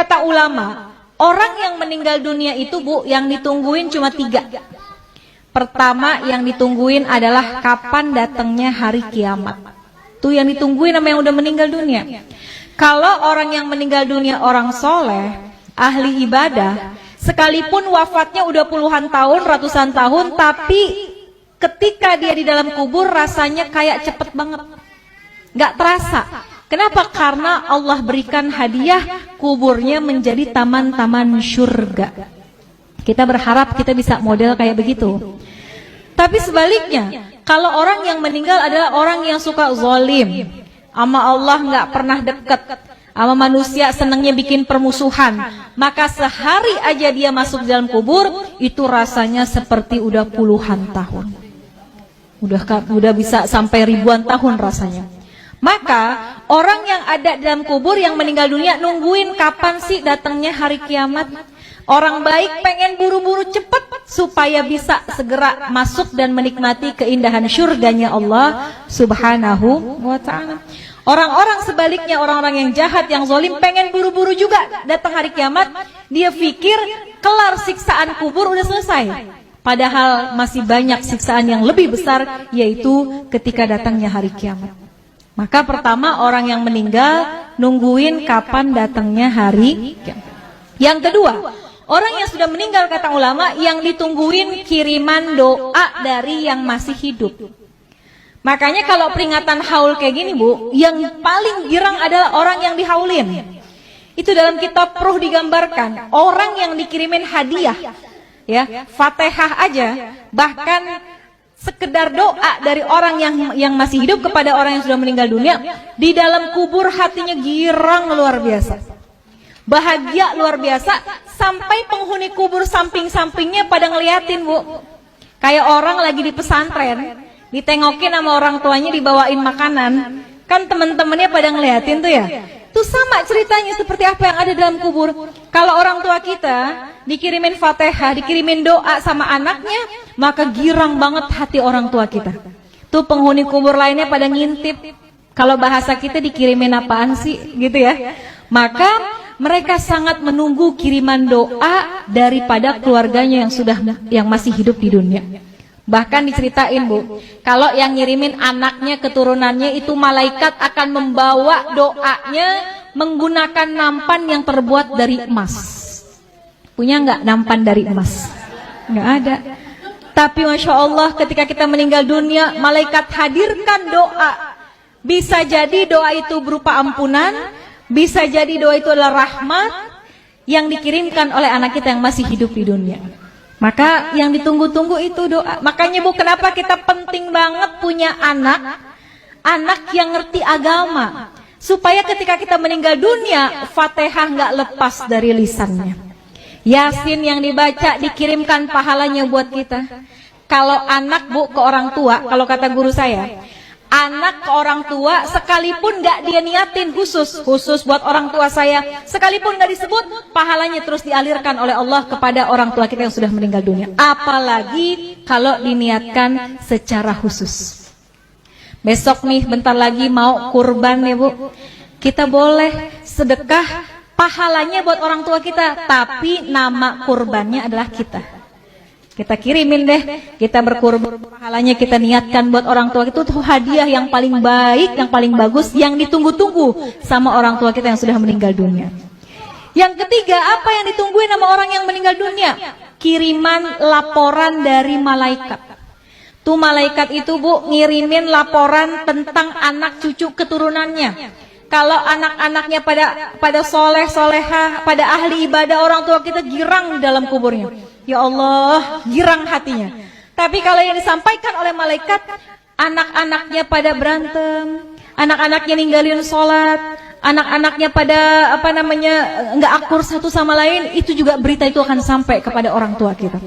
Kata ulama, orang yang meninggal dunia itu Bu, yang ditungguin cuma 3. Pertama yang ditungguin adalah kapan datangnya hari kiamat. Tuh yang ditungguin sama yang udah meninggal dunia. Kalau orang yang meninggal dunia orang soleh, ahli ibadah, sekalipun wafatnya udah puluhan tahun, ratusan tahun, tapi ketika dia di dalam kubur rasanya kayak cepet banget, nggak terasa. Kenapa? Karena Allah berikan hadiah kuburnya menjadi taman-taman surga. Kita berharap kita bisa model kayak begitu. Tapi sebaliknya, kalau orang yang meninggal adalah orang yang suka zalim, sama Allah nggak pernah dekat, sama manusia senangnya bikin permusuhan, maka sehari aja dia masuk dalam kubur itu rasanya seperti udah puluhan tahun, udah bisa sampai ribuan tahun rasanya. Maka orang yang ada dalam kubur yang meninggal dunia nungguin kapan sih datangnya hari kiamat. Orang baik pengen buru-buru cepat supaya bisa segera masuk dan menikmati keindahan surganya Allah Subhanahu wa ta'ala. Orang-orang sebaliknya, orang-orang yang jahat, yang zalim pengen buru-buru juga datang hari kiamat. Dia pikir kelar siksaan kubur udah selesai. Padahal masih banyak siksaan yang lebih besar, yaitu ketika datangnya hari kiamat. Maka pertama orang yang meninggal nungguin kapan datangnya hari kiamat. Yang kedua, orang yang sudah meninggal kata ulama yang ditungguin kiriman doa dari yang masih hidup. Makanya kalau peringatan haul kayak gini Bu, yang paling girang adalah orang yang dihaulin. Itu dalam kitab Ruh digambarkan, orang yang dikirimin hadiah, ya, Fatihah aja, bahkan sekedar doa dari orang yang masih hidup kepada orang yang sudah meninggal dunia, di dalam kubur hatinya girang luar biasa, bahagia luar biasa, sampai penghuni kubur samping-sampingnya pada ngeliatin Bu. Kayak orang lagi di pesantren, ditengokin sama orang tuanya dibawain makanan, kan teman-temannya pada ngeliatin tuh ya. Itu sama ceritanya seperti apa yang ada dalam kubur. Kalau orang tua kita dikirimin Fatihah, dikirimin doa sama anaknya, maka girang banget hati orang tua kita. Tuh penghuni kubur lainnya pada ngintip. Kalau bahasa kita dikirimin apaan sih gitu ya. Maka mereka sangat menunggu kiriman doa daripada keluarganya yang masih hidup di dunia. Bahkan diceritain Bu, kalau yang ngirimin anaknya, keturunannya itu malaikat akan membawa doanya menggunakan nampan yang terbuat dari emas. Punya nggak nampan dari emas? Nggak ada. Tapi Masya Allah ketika kita meninggal dunia, malaikat hadirkan doa. Bisa jadi doa itu berupa ampunan, bisa jadi doa itu adalah rahmat yang dikirimkan oleh anak kita yang masih hidup di dunia. Maka yang ditunggu-tunggu itu doa. Makanya Bu, kenapa kita penting banget punya anak yang ngerti agama, supaya ketika kita meninggal dunia, Fatihah nggak lepas dari lisannya. Yasin yang dibaca dikirimkan pahalanya buat kita. Kalau anak Bu ke orang tua, kalau kata guru saya, anak ke orang tua sekalipun nggak dia niatin khusus buat orang tua saya, sekalipun nggak disebut, pahalanya terus dialirkan oleh Allah kepada orang tua kita yang sudah meninggal dunia. Apalagi kalau diniatkan secara khusus. Besok nih bentar lagi mau kurban ya Bu, kita boleh sedekah pahalanya buat orang tua kita, tapi nama kurbannya adalah kita. Kita kirimin deh, kita berkurban, pahalanya kita niatkan buat orang tua. Itu tuh hadiah yang paling baik, yang paling bagus, yang ditunggu-tunggu sama orang tua kita yang sudah meninggal dunia. Yang ketiga, apa yang ditungguin sama orang yang meninggal dunia? Kiriman laporan dari malaikat. Tuh malaikat itu Bu ngirimin laporan tentang anak cucu keturunannya. Kalau anak-anaknya pada soleh solehah, pada ahli ibadah, orang tua kita girang di dalam kuburnya. Ya Allah, girang hatinya. Tapi kalau yang disampaikan oleh malaikat, anak-anaknya pada berantem, anak-anaknya ninggalin sholat, anak-anaknya pada nggak akur satu sama lain, itu juga berita itu akan sampai kepada orang tua kita.